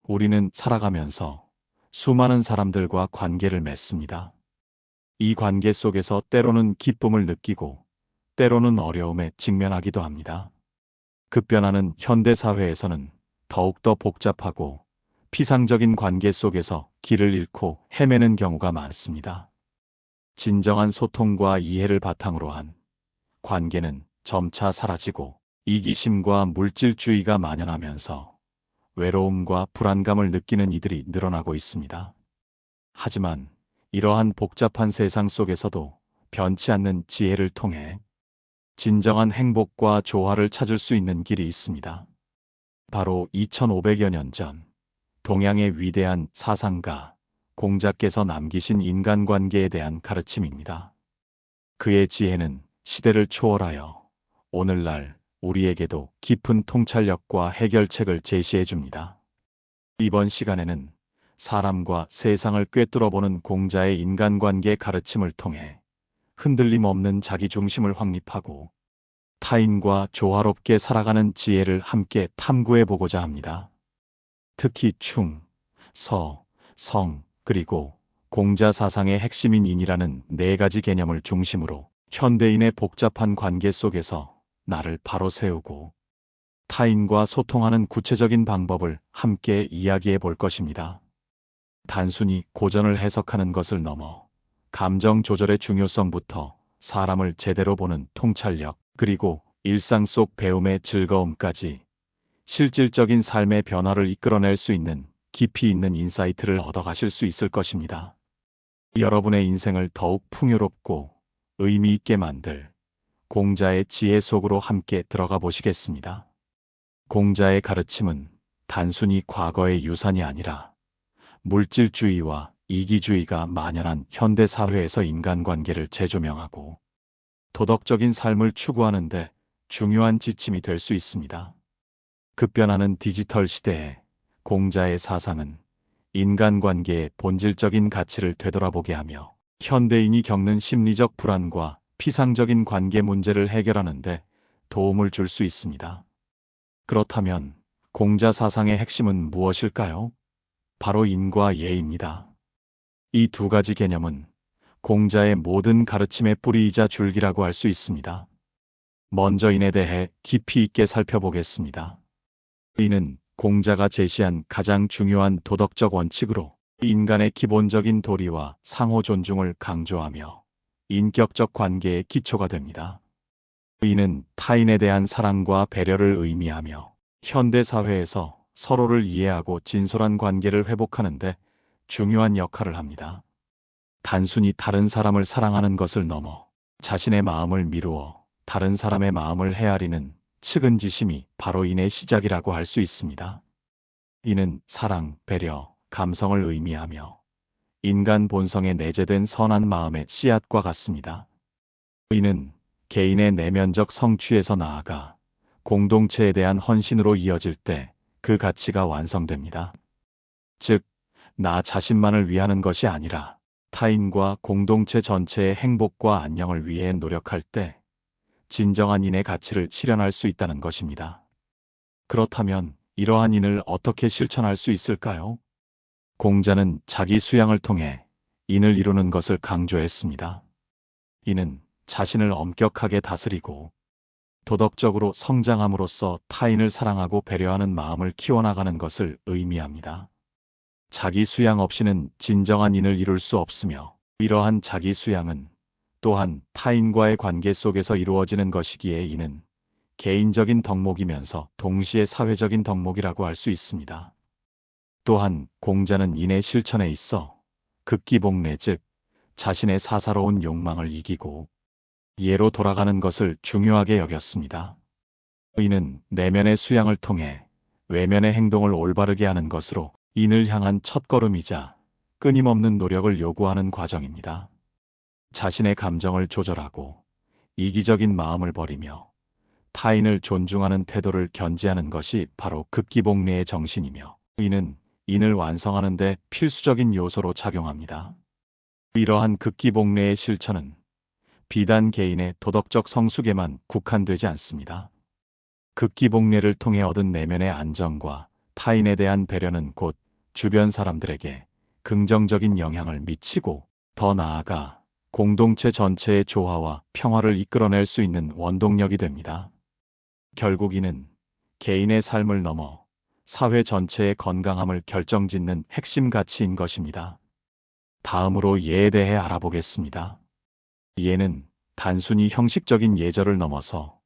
우리는 살아가면서 수많은 사람들과 관계를 맺습니다. 이 관계 속에서 때로는 기쁨을 느끼고 때로는 어려움에 직면하기도 합니다. 급변하는 현대 사회에서는 더욱더 복잡하고 피상적인 관계 속에서 길을 잃고 헤매는 경우가 많습니다. 진정한 소통과 이해를 바탕으로 한 관계는 점차 사라지고 이기심과 물질주의가 만연하면서 외로움과 불안감을 느끼는 이들이 늘어나고 있습니다. 하지만 이러한 복잡한 세상 속에서도 변치 않는 지혜를 통해 진정한 행복과 조화를 찾을 수 있는 길이 있습니다. 바로 2500여 년 전 동양의 위대한 사상가 공자께서 남기신 인간관계에 대한 가르침입니다. 그의 지혜는 시대를 초월하여 오늘날 우리에게도 깊은 통찰력과 해결책을 제시해 줍니다. 이번 시간에는 사람과 세상을 꿰뚫어보는 공자의 인간관계 가르침을 통해 흔들림 없는 자기중심을 확립하고 타인과 조화롭게 살아가는 지혜를 함께 탐구해 보고자 합니다. 특히 충, 서, 성, 그리고 공자 사상의 핵심인 인이라는 네 가지 개념을 중심으로 현대인의 복잡한 관계 속에서 나를 바로 세우고 타인과 소통하는 구체적인 방법을 함께 이야기해 볼 것입니다. 단순히 고전을 해석하는 것을 넘어 감정 조절의 중요성부터 사람을 제대로 보는 통찰력, 그리고 일상 속 배움의 즐거움까지 실질적인 삶의 변화를 이끌어낼 수 있는 깊이 있는 인사이트를 얻어가실 수 있을 것입니다. 여러분의 인생을 더욱 풍요롭고 의미 있게 만들 공자의 지혜 속으로 함께 들어가 보시겠습니다. 공자의 가르침은 단순히 과거의 유산이 아니라 물질주의와 이기주의가 만연한 현대 사회에서 인간관계를 재조명하고 도덕적인 삶을 추구하는 데 중요한 지침이 될 수 있습니다. 급변하는 디지털 시대에 공자의 사상은 인간관계의 본질적인 가치를 되돌아보게 하며 현대인이 겪는 심리적 불안과 피상적인 관계 문제를 해결하는 데 도움을 줄 수 있습니다. 그렇다면 공자 사상의 핵심은 무엇일까요? 바로 인과 예입니다. 이 두 가지 개념은 공자의 모든 가르침의 뿌리이자 줄기라고 할 수 있습니다. 먼저 인에 대해 깊이 있게 살펴보겠습니다. 인은 공자가 제시한 가장 중요한 도덕적 원칙으로 인간의 기본적인 도리와 상호 존중을 강조하며 인격적 관계의 기초가 됩니다. 인은 타인에 대한 사랑과 배려를 의미하며 현대 사회에서 서로를 이해하고 진솔한 관계를 회복하는 데 중요한 역할을 합니다. 단순히 다른 사람을 사랑하는 것을 넘어 자신의 마음을 미루어 다른 사람의 마음을 헤아리는 측은지심이 바로 인의 시작이라고 할 수 있습니다. 이는 사랑, 배려, 감성을 의미하며 인간 본성에 내재된 선한 마음의 씨앗과 같습니다. 이는 개인의 내면적 성취에서 나아가 공동체에 대한 헌신으로 이어질 때 그 가치가 완성됩니다. 즉, 나 자신만을 위하는 것이 아니라 타인과 공동체 전체의 행복과 안녕을 위해 노력할 때 진정한 인의 가치를 실현할 수 있다는 것입니다. 그렇다면 이러한 인을 어떻게 실천할 수 있을까요? 공자는 자기 수양을 통해 인을 이루는 것을 강조했습니다. 이는 자신을 엄격하게 다스리고 도덕적으로 성장함으로써 타인을 사랑하고 배려하는 마음을 키워나가는 것을 의미합니다. 자기 수양 없이는 진정한 인을 이룰 수 없으며 이러한 자기 수양은 또한 타인과의 관계 속에서 이루어지는 것이기에 이는 개인적인 덕목이면서 동시에 사회적인 덕목이라고 할 수 있습니다. 또한 공자는 인의 실천에 있어 극기복례, 즉 자신의 사사로운 욕망을 이기고 예로 돌아가는 것을 중요하게 여겼습니다. 이는 내면의 수양을 통해 외면의 행동을 올바르게 하는 것으로 인을 향한 첫걸음이자 끊임없는 노력을 요구하는 과정입니다. 자신의 감정을 조절하고 이기적인 마음을 버리며 타인을 존중하는 태도를 견지하는 것이 바로 극기복례의 정신이며 이는 인을 완성하는 데 필수적인 요소로 작용합니다. 이러한 극기복례의 실천은 비단 개인의 도덕적 성숙에만 국한되지 않습니다. 극기복례를 통해 얻은 내면의 안정과 타인에 대한 배려는 곧 주변 사람들에게 긍정적인 영향을 미치고 더 나아가 공동체 전체의 조화와 평화를 이끌어낼 수 있는 원동력이 됩니다. 결국 이는 개인의 삶을 넘어 사회 전체의 건강함을 결정짓는 핵심 가치인 것입니다. 다음으로 예에 대해 알아보겠습니다. 예는 단순히 형식적인 예절을 넘어서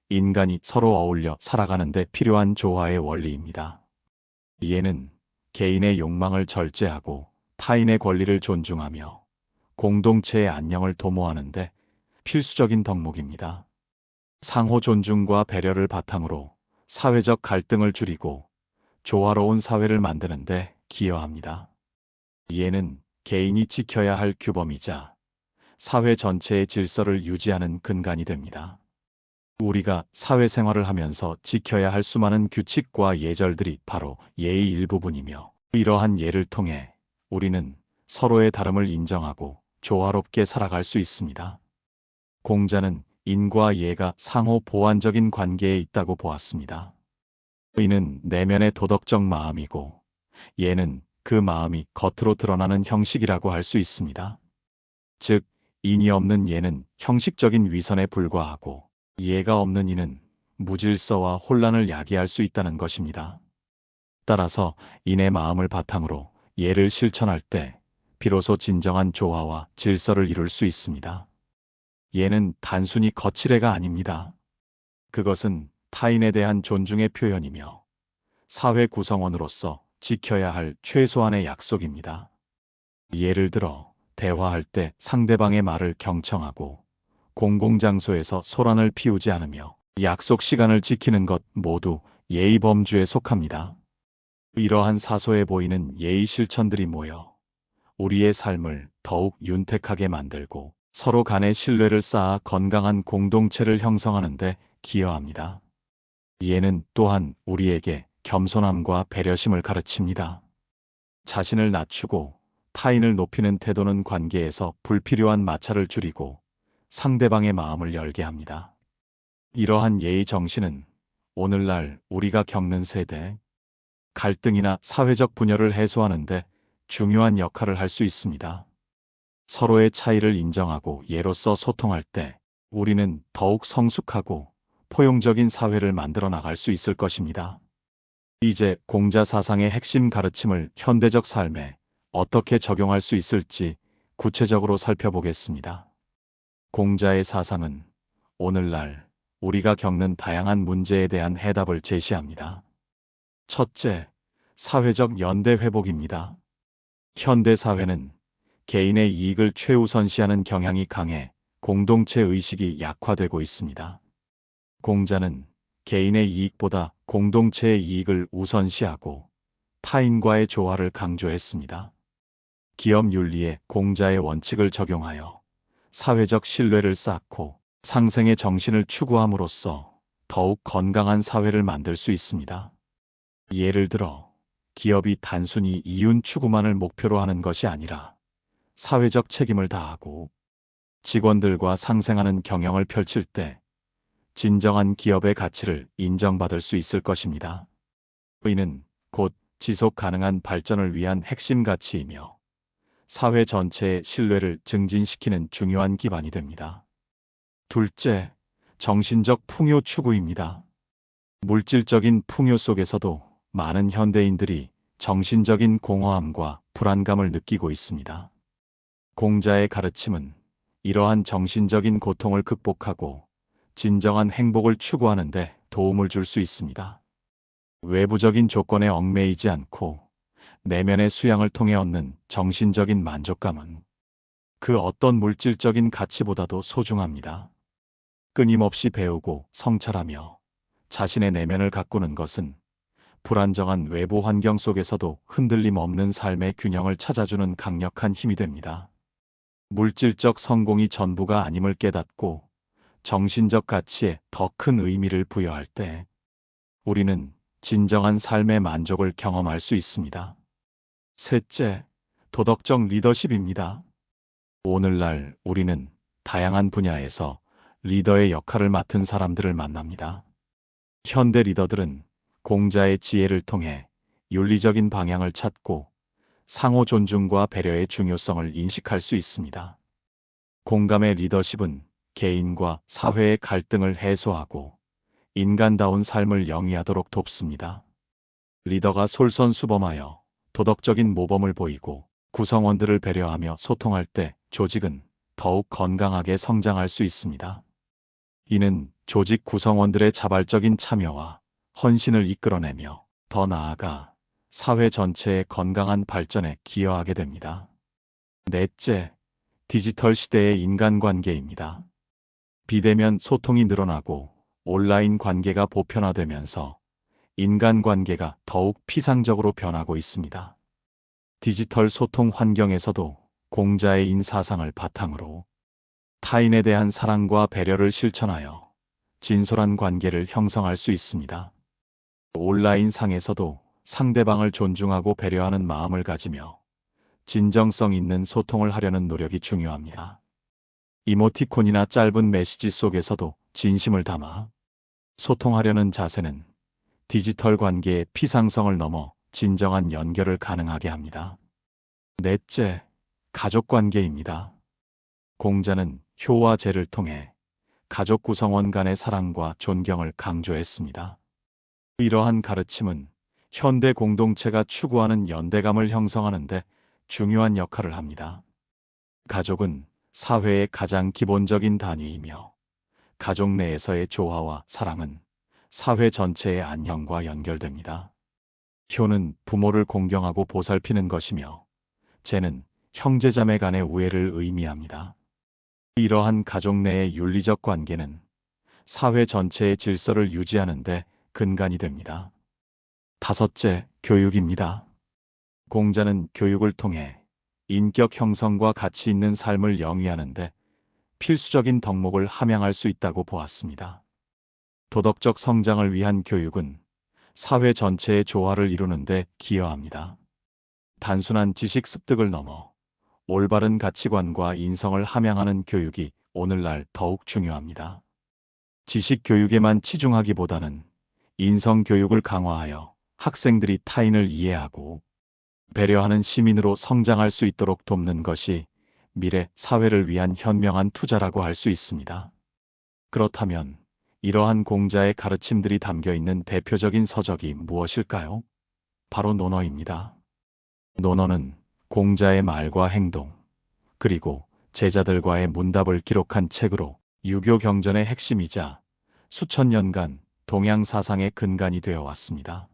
인간이 서로 어울려 살아가는 데 필요한 조화의 원리입니다. 예는 개인의 욕망을 절제하고 타인의 권리를 존중하며 공동체의 안녕을 도모하는 데 필수적인 덕목입니다. 상호 존중과 배려를 바탕으로 사회적 갈등을 줄이고 조화로운 사회를 만드는 데 기여합니다. 예는 개인이 지켜야 할 규범이자 사회 전체의 질서를 유지하는 근간이 됩니다. 우리가 사회생활을 하면서 지켜야 할 수많은 규칙과 예절들이 바로 예의 일부분이며, 이러한 예를 통해 우리는 서로의 다름을 인정하고 조화롭게 살아갈 수 있습니다. 공자는 인과 예가 상호 보완적인 관계에 있다고 보았습니다. 인은 내면의 도덕적 마음이고 예는 그 마음이 겉으로 드러나는 형식이라고 할 수 있습니다. 즉, 인이 없는 예는 형식적인 위선에 불과하고 예가 없는 인은 무질서와 혼란을 야기할 수 있다는 것입니다. 따라서 인의 마음을 바탕으로 예를 실천할 때 비로소 진정한 조화와 질서를 이룰 수 있습니다. 예는 단순히 거칠애가 아닙니다. 그것은 타인에 대한 존중의 표현이며 사회 구성원으로서 지켜야 할 최소한의 약속입니다. 예를 들어 대화할 때 상대방의 말을 경청하고 공공장소에서 소란을 피우지 않으며 약속 시간을 지키는 것 모두 예의 범주에 속합니다. 이러한 사소해 보이는 예의 실천들이 모여 우리의 삶을 더욱 윤택하게 만들고 서로 간의 신뢰를 쌓아 건강한 공동체를 형성하는 데 기여합니다. 예는 또한 우리에게 겸손함과 배려심을 가르칩니다. 자신을 낮추고 타인을 높이는 태도는 관계에서 불필요한 마찰을 줄이고 상대방의 마음을 열게 합니다. 이러한 예의 정신은 오늘날 우리가 겪는 세대 갈등이나 사회적 분열을 해소하는 데 중요한 역할을 할 수 있습니다. 서로의 차이를 인정하고 예로써 소통할 때 우리는 더욱 성숙하고 포용적인 사회를 만들어 나갈 수 있을 것입니다. 이제 공자 사상의 핵심 가르침을 현대적 삶에 어떻게 적용할 수 있을지 구체적으로 살펴보겠습니다. 공자의 사상은 오늘날 우리가 겪는 다양한 문제에 대한 해답을 제시합니다. 첫째, 사회적 연대 회복입니다. 현대 사회는 개인의 이익을 최우선시하는 경향이 강해 공동체 의식이 약화되고 있습니다. 공자는 개인의 이익보다 공동체의 이익을 우선시하고 타인과의 조화를 강조했습니다. 기업 윤리에 공자의 원칙을 적용하여 사회적 신뢰를 쌓고 상생의 정신을 추구함으로써 더욱 건강한 사회를 만들 수 있습니다. 예를 들어 기업이 단순히 이윤 추구만을 목표로 하는 것이 아니라 사회적 책임을 다하고 직원들과 상생하는 경영을 펼칠 때 진정한 기업의 가치를 인정받을 수 있을 것입니다. 이는 곧 지속 가능한 발전을 위한 핵심 가치이며 사회 전체의 신뢰를 증진시키는 중요한 기반이 됩니다. 둘째, 정신적 풍요 추구입니다. 물질적인 풍요 속에서도 많은 현대인들이 정신적인 공허함과 불안감을 느끼고 있습니다. 공자의 가르침은 이러한 정신적인 고통을 극복하고 진정한 행복을 추구하는 데 도움을 줄 수 있습니다. 외부적인 조건에 얽매이지 않고 내면의 수양을 통해 얻는 정신적인 만족감은 그 어떤 물질적인 가치보다도 소중합니다. 끊임없이 배우고 성찰하며 자신의 내면을 가꾸는 것은 불안정한 외부 환경 속에서도 흔들림 없는 삶의 균형을 찾아주는 강력한 힘이 됩니다. 물질적 성공이 전부가 아님을 깨닫고 정신적 가치에 더 큰 의미를 부여할 때 우리는 진정한 삶의 만족을 경험할 수 있습니다. 셋째, 도덕적 리더십입니다. 오늘날 우리는 다양한 분야에서 리더의 역할을 맡은 사람들을 만납니다. 현대 리더들은 공자의 지혜를 통해 윤리적인 방향을 찾고 상호 존중과 배려의 중요성을 인식할 수 있습니다. 공감의 리더십은 개인과 사회의 갈등을 해소하고 인간다운 삶을 영위하도록 돕습니다. 리더가 솔선수범하여 도덕적인 모범을 보이고 구성원들을 배려하며 소통할 때 조직은 더욱 건강하게 성장할 수 있습니다. 이는 조직 구성원들의 자발적인 참여와 헌신을 이끌어내며 더 나아가 사회 전체의 건강한 발전에 기여하게 됩니다. 넷째, 디지털 시대의 인간관계입니다. 비대면 소통이 늘어나고 온라인 관계가 보편화되면서 인간관계가 더욱 피상적으로 변하고 있습니다. 디지털 소통 환경에서도 공자의 인사상을 바탕으로 타인에 대한 사랑과 배려를 실천하여 진솔한 관계를 형성할 수 있습니다. 온라인 상에서도 상대방을 존중하고 배려하는 마음을 가지며 진정성 있는 소통을 하려는 노력이 중요합니다. 이모티콘이나 짧은 메시지 속에서도 진심을 담아 소통하려는 자세는 디지털 관계의 피상성을 넘어 진정한 연결을 가능하게 합니다. 넷째, 가족 관계입니다. 공자는 효와 제를 통해 가족 구성원 간의 사랑과 존경을 강조했습니다. 이러한 가르침은 현대 공동체가 추구하는 연대감을 형성하는 데 중요한 역할을 합니다. 가족은 사회의 가장 기본적인 단위이며 가족 내에서의 조화와 사랑은 사회 전체의 안녕과 연결됩니다. 효는 부모를 공경하고 보살피는 것이며 제는 형제자매 간의 우애를 의미합니다. 이러한 가족 내의 윤리적 관계는 사회 전체의 질서를 유지하는 데 근간이 됩니다. 다섯째, 교육입니다. 공자는 교육을 통해 인격 형성과 가치 있는 삶을 영위하는 데 필수적인 덕목을 함양할 수 있다고 보았습니다. 도덕적 성장을 위한 교육은 사회 전체의 조화를 이루는 데 기여합니다. 단순한 지식 습득을 넘어 올바른 가치관과 인성을 함양하는 교육이 오늘날 더욱 중요합니다. 지식 교육에만 치중하기보다는 인성 교육을 강화하여 학생들이 타인을 이해하고 배려하는 시민으로 성장할 수 있도록 돕는 것이 미래 사회를 위한 현명한 투자라고 할 수 있습니다. 그렇다면 이러한 공자의 가르침들이 담겨 있는 대표적인 서적이 무엇일까요? 바로 논어입니다. 논어는 공자의 말과 행동, 그리고 제자들과의 문답을 기록한 책으로 유교 경전의 핵심이자 수천 년간 동양 사상의 근간이 되어 왔습니다.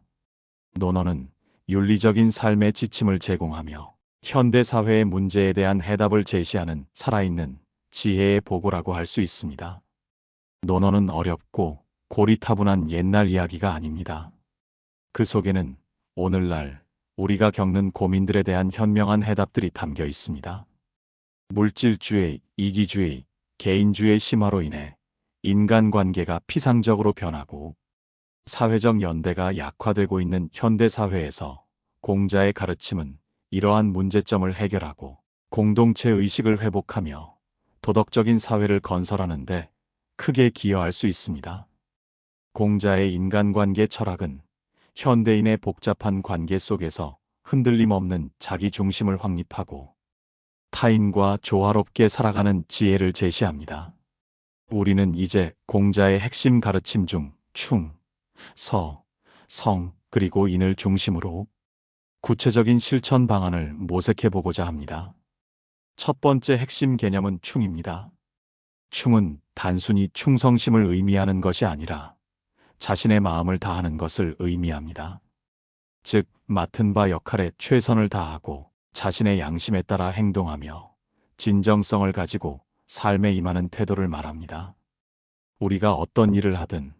논어는 윤리적인 삶의 지침을 제공하며 현대 사회의 문제에 대한 해답을 제시하는 살아있는 지혜의 보고라고 할 수 있습니다. 논어는 어렵고 고리타분한 옛날 이야기가 아닙니다. 그 속에는 오늘날 우리가 겪는 고민들에 대한 현명한 해답들이 담겨 있습니다. 물질주의, 이기주의, 개인주의 심화로 인해 인간관계가 피상적으로 변하고 사회적 연대가 약화되고 있는 현대 사회에서 공자의 가르침은 이러한 문제점을 해결하고 공동체 의식을 회복하며 도덕적인 사회를 건설하는 데 크게 기여할 수 있습니다. 공자의 인간관계 철학은 현대인의 복잡한 관계 속에서 흔들림 없는 자기 중심을 확립하고 타인과 조화롭게 살아가는 지혜를 제시합니다. 우리는 이제 공자의 핵심 가르침 중 충, 서, 성, 그리고 인을 중심으로 구체적인 실천 방안을 모색해 보고자 합니다. 첫 번째 핵심 개념은 충입니다. 충은 단순히 충성심을 의미하는 것이 아니라 자신의 마음을 다하는 것을 의미합니다. 즉, 맡은 바 역할에 최선을 다하고 자신의 양심에 따라 행동하며 진정성을 가지고 삶에 임하는 태도를 말합니다. 우리가 어떤 일을 하든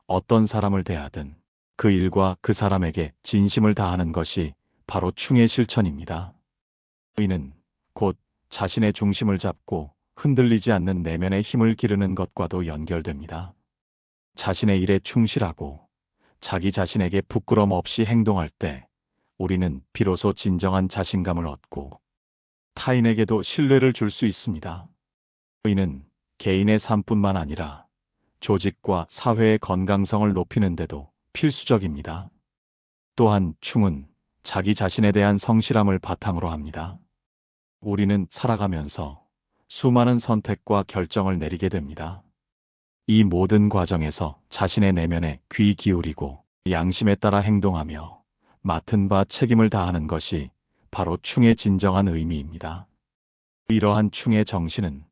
어떤 사람을 대하든 그 일과 그 사람에게 진심을 다하는 것이 바로 충의 실천입니다. 의는 곧 자신의 중심을 잡고 흔들리지 않는 내면의 힘을 기르는 것과도 연결됩니다. 자신의 일에 충실하고 자기 자신에게 부끄럼 없이 행동할 때 우리는 비로소 진정한 자신감을 얻고 타인에게도 신뢰를 줄 수 있습니다. 의는 개인의 삶뿐만 아니라 조직과 사회의 건강성을 높이는 데도 필수적입니다. 또한 충은 자기 자신에 대한 성실함을 바탕으로 합니다. 우리는 살아가면서 수많은 선택과 결정을 내리게 됩니다. 이 모든 과정에서 자신의 내면에 귀 기울이고 양심에 따라 행동하며 맡은 바 책임을 다하는 것이 바로 충의 진정한 의미입니다. 이러한 충의 정신은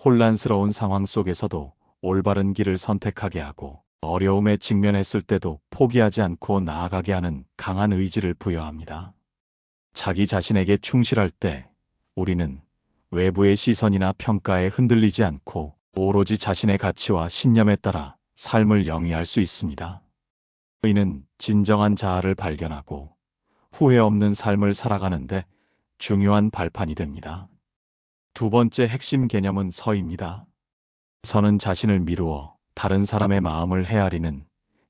혼란스러운 상황 속에서도 올바른 길을 선택하게 하고 어려움에 직면했을 때도 포기하지 않고 나아가게 하는 강한 의지를 부여합니다. 자기 자신에게 충실할 때 우리는 외부의 시선이나 평가에 흔들리지 않고 오로지 자신의 가치와 신념에 따라 삶을 영위할 수 있습니다. 이는 진정한 자아를 발견하고 후회 없는 삶을 살아가는데 중요한 발판이 됩니다. 두 번째 핵심 개념은 서입니다. 서는 자신을 미루어 다른 사람의 마음을 헤아리는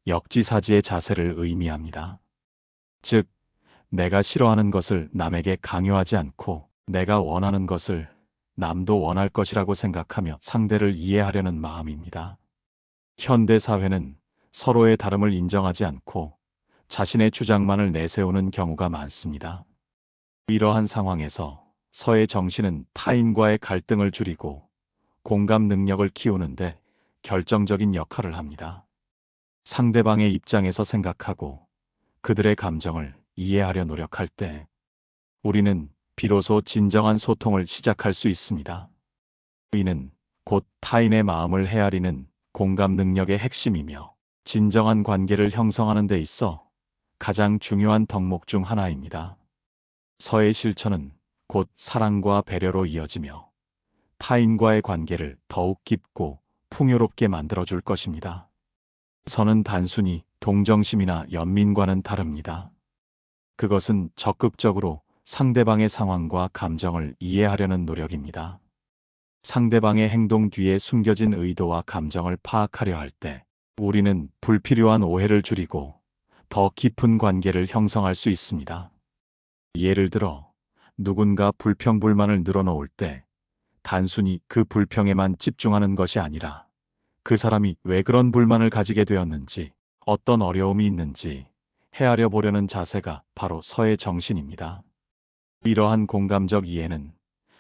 역지사지의 자세를 의미합니다. 즉, 내가 싫어하는 것을 남에게 강요하지 않고 내가 원하는 것을 남도 원할 것이라고 생각하며 상대를 이해하려는 마음입니다. 현대 사회는 서로의 다름을 인정하지 않고 자신의 주장만을 내세우는 경우가 많습니다. 이러한 상황에서 서의 정신은 타인과의 갈등을 줄이고 공감 능력을 키우는데 결정적인 역할을 합니다. 상대방의 입장에서 생각하고 그들의 감정을 이해하려 노력할 때 우리는 비로소 진정한 소통을 시작할 수 있습니다. 이는 곧 타인의 마음을 헤아리는 공감 능력의 핵심이며 진정한 관계를 형성하는 데 있어 가장 중요한 덕목 중 하나입니다. 서의 실천은 곧 사랑과 배려로 이어지며 타인과의 관계를 더욱 깊고 풍요롭게 만들어줄 것입니다. 서는 단순히 동정심이나 연민과는 다릅니다. 그것은 적극적으로 상대방의 상황과 감정을 이해하려는 노력입니다. 상대방의 행동 뒤에 숨겨진 의도와 감정을 파악하려 할 때 우리는 불필요한 오해를 줄이고 더 깊은 관계를 형성할 수 있습니다. 예를 들어 누군가 불평불만을 늘어놓을 때 단순히 그 불평에만 집중하는 것이 아니라 그 사람이 왜 그런 불만을 가지게 되었는지, 어떤 어려움이 있는지 헤아려 보려는 자세가 바로 서의 정신입니다. 이러한 공감적 이해는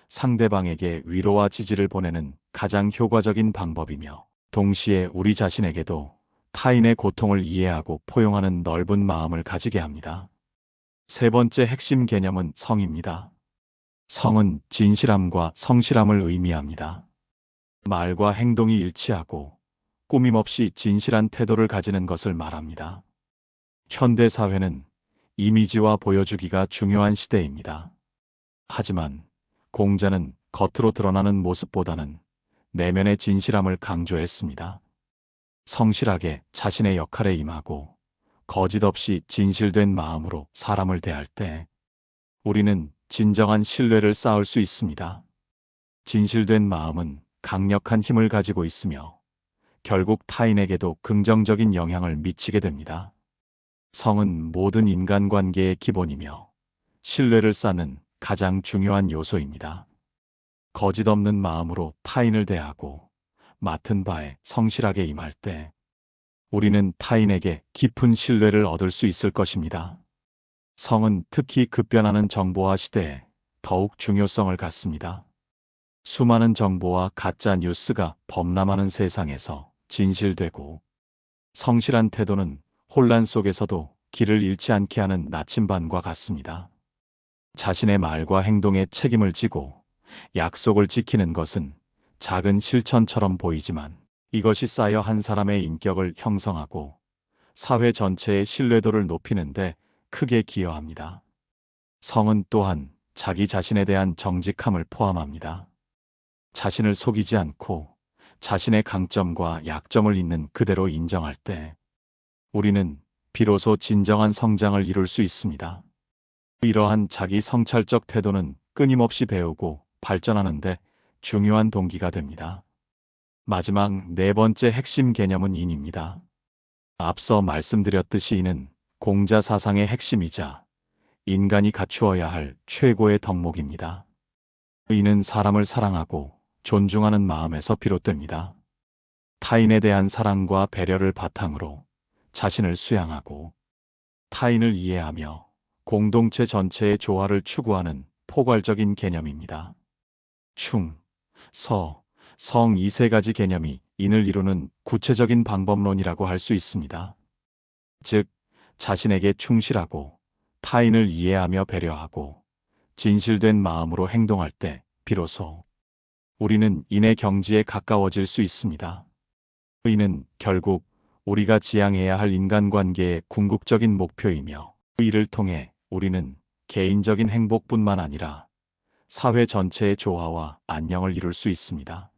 상대방에게 위로와 지지를 보내는 가장 효과적인 방법이며 동시에 우리 자신에게도 타인의 고통을 이해하고 포용하는 넓은 마음을 가지게 합니다. 세 번째 핵심 개념은 성입니다. 성은 진실함과 성실함을 의미합니다. 말과 행동이 일치하고 꾸밈없이 진실한 태도를 가지는 것을 말합니다. 현대 사회는 이미지와 보여주기가 중요한 시대입니다. 하지만 공자는 겉으로 드러나는 모습보다는 내면의 진실함을 강조했습니다. 성실하게 자신의 역할에 임하고 거짓 없이 진실된 마음으로 사람을 대할 때 우리는 진정한 신뢰를 쌓을 수 있습니다. 진실된 마음은 강력한 힘을 가지고 있으며 결국 타인에게도 긍정적인 영향을 미치게 됩니다. 성은 모든 인간관계의 기본이며 신뢰를 쌓는 가장 중요한 요소입니다. 거짓 없는 마음으로 타인을 대하고 맡은 바에 성실하게 임할 때 우리는 타인에게 깊은 신뢰를 얻을 수 있을 것입니다. 성은 특히 급변하는 정보화 시대에 더욱 중요성을 갖습니다. 수많은 정보와 가짜 뉴스가 범람하는 세상에서 진실되고 성실한 태도는 혼란 속에서도 길을 잃지 않게 하는 나침반과 같습니다. 자신의 말과 행동에 책임을 지고 약속을 지키는 것은 작은 실천처럼 보이지만 이것이 쌓여 한 사람의 인격을 형성하고 사회 전체의 신뢰도를 높이는데 크게 기여합니다. 성은 또한 자기 자신에 대한 정직함을 포함합니다. 자신을 속이지 않고 자신의 강점과 약점을 있는 그대로 인정할 때 우리는 비로소 진정한 성장을 이룰 수 있습니다. 이러한 자기 성찰적 태도는 끊임없이 배우고 발전하는데 중요한 동기가 됩니다. 마지막 네 번째 핵심 개념은 인입니다. 앞서 말씀드렸듯이 인은 공자 사상의 핵심이자 인간이 갖추어야 할 최고의 덕목입니다. 인은 사람을 사랑하고 존중하는 마음에서 비롯됩니다. 타인에 대한 사랑과 배려를 바탕으로 자신을 수양하고 타인을 이해하며 공동체 전체의 조화를 추구하는 포괄적인 개념입니다. 충, 서, 성 이 세 가지 개념이 인을 이루는 구체적인 방법론이라고 할 수 있습니다. 즉, 자신에게 충실하고 타인을 이해하며 배려하고 진실된 마음으로 행동할 때 비로소 우리는 인의 경지에 가까워질 수 있습니다. 의는 결국 우리가 지향해야 할 인간관계의 궁극적인 목표이며 이를 통해 우리는 개인적인 행복뿐만 아니라 사회 전체의 조화와 안녕을 이룰 수 있습니다.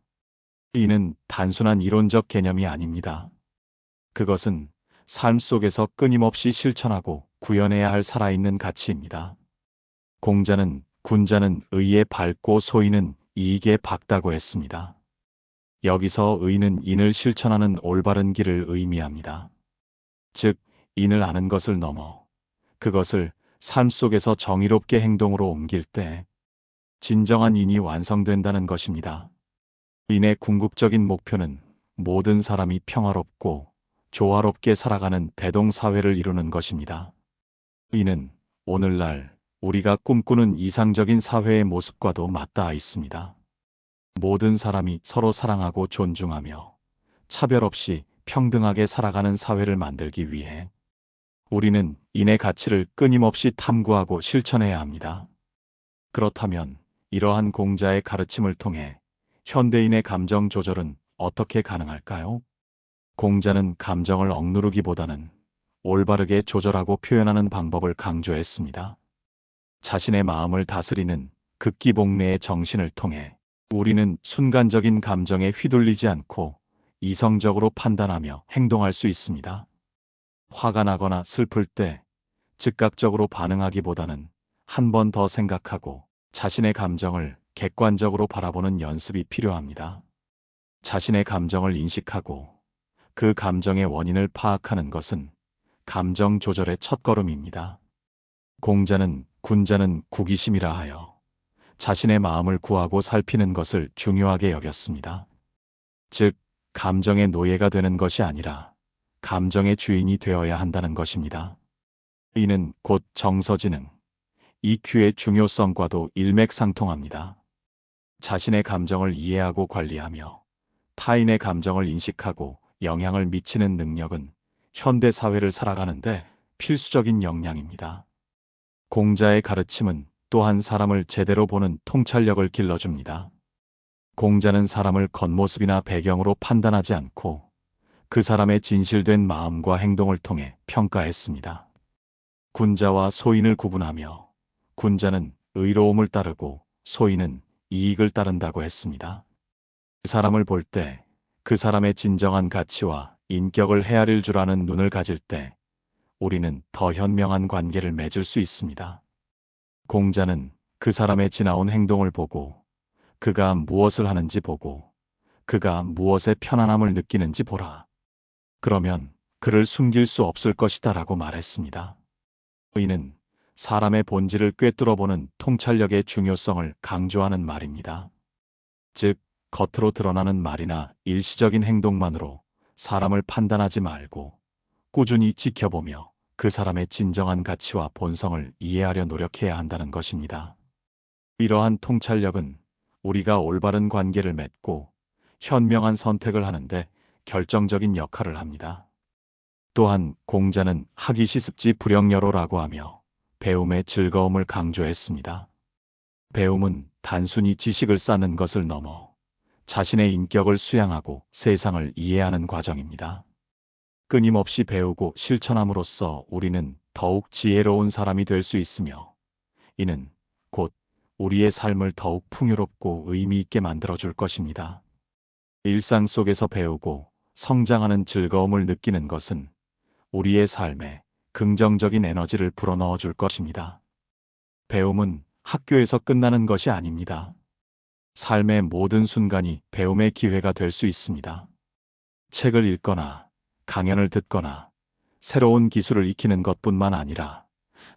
이는 단순한 이론적 개념이 아닙니다. 그것은 삶 속에서 끊임없이 실천하고 구현해야 할 살아있는 가치입니다. 공자는 군자는 의에 밝고 소인은 이익에 밝다고 했습니다. 여기서 의는 인을 실천하는 올바른 길을 의미합니다. 즉, 인을 아는 것을 넘어 그것을 삶 속에서 정의롭게 행동으로 옮길 때 진정한 인이 완성된다는 것입니다. 인의 궁극적인 목표는 모든 사람이 평화롭고 조화롭게 살아가는 대동사회를 이루는 것입니다. 이는 오늘날 우리가 꿈꾸는 이상적인 사회의 모습과도 맞닿아 있습니다. 모든 사람이 서로 사랑하고 존중하며 차별 없이 평등하게 살아가는 사회를 만들기 위해 우리는 인의 가치를 끊임없이 탐구하고 실천해야 합니다. 그렇다면 이러한 공자의 가르침을 통해 현대인의 감정 조절은 어떻게 가능할까요? 공자는 감정을 억누르기보다는 올바르게 조절하고 표현하는 방법을 강조했습니다. 자신의 마음을 다스리는 극기복례의 정신을 통해 우리는 순간적인 감정에 휘둘리지 않고 이성적으로 판단하며 행동할 수 있습니다. 화가 나거나 슬플 때 즉각적으로 반응하기보다는 한 번 더 생각하고 자신의 감정을 객관적으로 바라보는 연습이 필요합니다. 자신의 감정을 인식하고 그 감정의 원인을 파악하는 것은 감정 조절의 첫걸음입니다. 공자는 군자는 구기심이라 하여 자신의 마음을 구하고 살피는 것을 중요하게 여겼습니다. 즉, 감정의 노예가 되는 것이 아니라 감정의 주인이 되어야 한다는 것입니다. 이는 곧 정서지능, EQ의 중요성과도 일맥상통합니다. 자신의 감정을 이해하고 관리하며 타인의 감정을 인식하고 영향을 미치는 능력은 현대 사회를 살아가는데 필수적인 역량입니다. 공자의 가르침은 또한 사람을 제대로 보는 통찰력을 길러줍니다. 공자는 사람을 겉모습이나 배경으로 판단하지 않고 그 사람의 진실된 마음과 행동을 통해 평가했습니다. 군자와 소인을 구분하며 군자는 의로움을 따르고 소인은 이익을 따른다고 했습니다. 그 사람을 볼 때 그 사람의 진정한 가치와 인격을 헤아릴 줄 아는 눈을 가질 때 우리는 더 현명한 관계를 맺을 수 있습니다. 공자는 그 사람의 지나온 행동을 보고 그가 무엇을 하는지 보고 그가 무엇에 편안함을 느끼는지 보라. 그러면 그를 숨길 수 없을 것이다 라고 말했습니다. 이는 사람의 본질을 꿰뚫어보는 통찰력의 중요성을 강조하는 말입니다. 즉, 겉으로 드러나는 말이나 일시적인 행동만으로 사람을 판단하지 말고 꾸준히 지켜보며 그 사람의 진정한 가치와 본성을 이해하려 노력해야 한다는 것입니다. 이러한 통찰력은 우리가 올바른 관계를 맺고 현명한 선택을 하는데 결정적인 역할을 합니다. 또한 공자는 학이 시습지 불영여로라고 하며 배움의 즐거움을 강조했습니다. 배움은 단순히 지식을 쌓는 것을 넘어 자신의 인격을 수양하고 세상을 이해하는 과정입니다. 끊임없이 배우고 실천함으로써 우리는 더욱 지혜로운 사람이 될 수 있으며 이는 곧 우리의 삶을 더욱 풍요롭고 의미 있게 만들어줄 것입니다. 일상 속에서 배우고 성장하는 즐거움을 느끼는 것은 우리의 삶에 긍정적인 에너지를 불어넣어 줄 것입니다. 배움은 학교에서 끝나는 것이 아닙니다. 삶의 모든 순간이 배움의 기회가 될 수 있습니다. 책을 읽거나 강연을 듣거나 새로운 기술을 익히는 것뿐만 아니라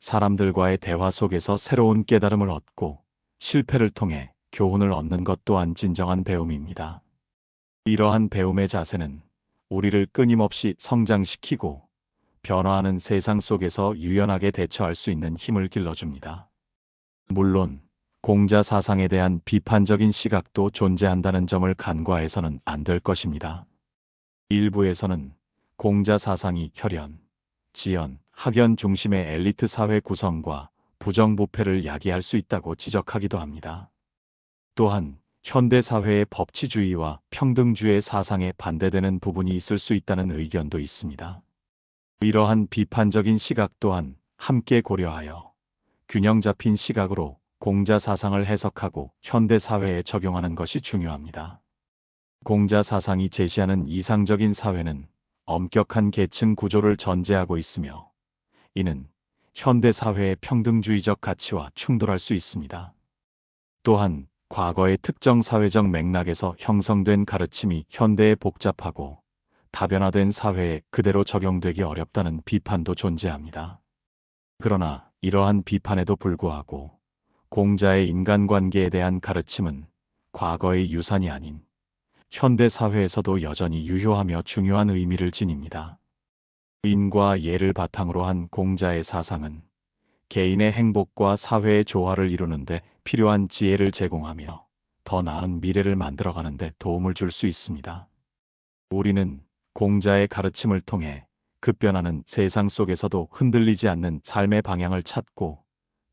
사람들과의 대화 속에서 새로운 깨달음을 얻고 실패를 통해 교훈을 얻는 것 또한 진정한 배움입니다. 이러한 배움의 자세는 우리를 끊임없이 성장시키고 변화하는 세상 속에서 유연하게 대처할 수 있는 힘을 길러줍니다. 물론 공자 사상에 대한 비판적인 시각도 존재한다는 점을 간과해서는 안 될 것입니다. 일부에서는 공자 사상이 혈연, 지연, 학연 중심의 엘리트 사회 구성과 부정부패를 야기할 수 있다고 지적하기도 합니다. 또한 현대 사회의 법치주의와 평등주의 사상에 반대되는 부분이 있을 수 있다는 의견도 있습니다. 이러한 비판적인 시각 또한 함께 고려하여 균형 잡힌 시각으로 공자 사상을 해석하고 현대 사회에 적용하는 것이 중요합니다. 공자 사상이 제시하는 이상적인 사회는 엄격한 계층 구조를 전제하고 있으며, 이는 현대 사회의 평등주의적 가치와 충돌할 수 있습니다. 또한 과거의 특정 사회적 맥락에서 형성된 가르침이 현대에 복잡하고 다변화된 사회에 그대로 적용되기 어렵다는 비판도 존재합니다. 그러나 이러한 비판에도 불구하고 공자의 인간관계에 대한 가르침은 과거의 유산이 아닌 현대 사회에서도 여전히 유효하며 중요한 의미를 지닙니다. 인과 예를 바탕으로 한 공자의 사상은 개인의 행복과 사회의 조화를 이루는 데 필요한 지혜를 제공하며 더 나은 미래를 만들어가는 데 도움을 줄 수 있습니다. 우리는 공자의 가르침을 통해 급변하는 세상 속에서도 흔들리지 않는 삶의 방향을 찾고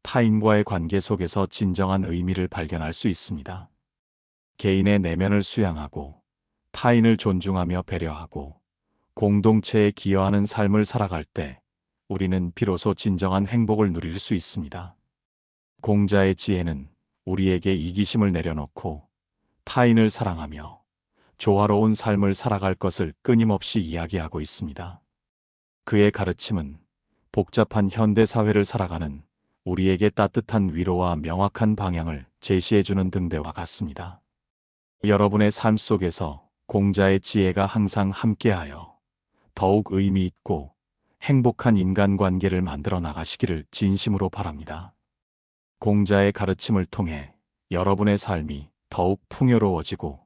타인과의 관계 속에서 진정한 의미를 발견할 수 있습니다. 개인의 내면을 수양하고 타인을 존중하며 배려하고 공동체에 기여하는 삶을 살아갈 때 우리는 비로소 진정한 행복을 누릴 수 있습니다. 공자의 지혜는 우리에게 이기심을 내려놓고 타인을 사랑하며 조화로운 삶을 살아갈 것을 끊임없이 이야기하고 있습니다. 그의 가르침은 복잡한 현대 사회를 살아가는 우리에게 따뜻한 위로와 명확한 방향을 제시해주는 등대와 같습니다. 여러분의 삶 속에서 공자의 지혜가 항상 함께하여 더욱 의미 있고 행복한 인간관계를 만들어 나가시기를 진심으로 바랍니다. 공자의 가르침을 통해 여러분의 삶이 더욱 풍요로워지고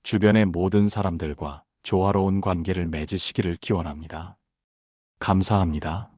주변의 모든 사람들과 조화로운 관계를 맺으시기를 기원합니다. 감사합니다.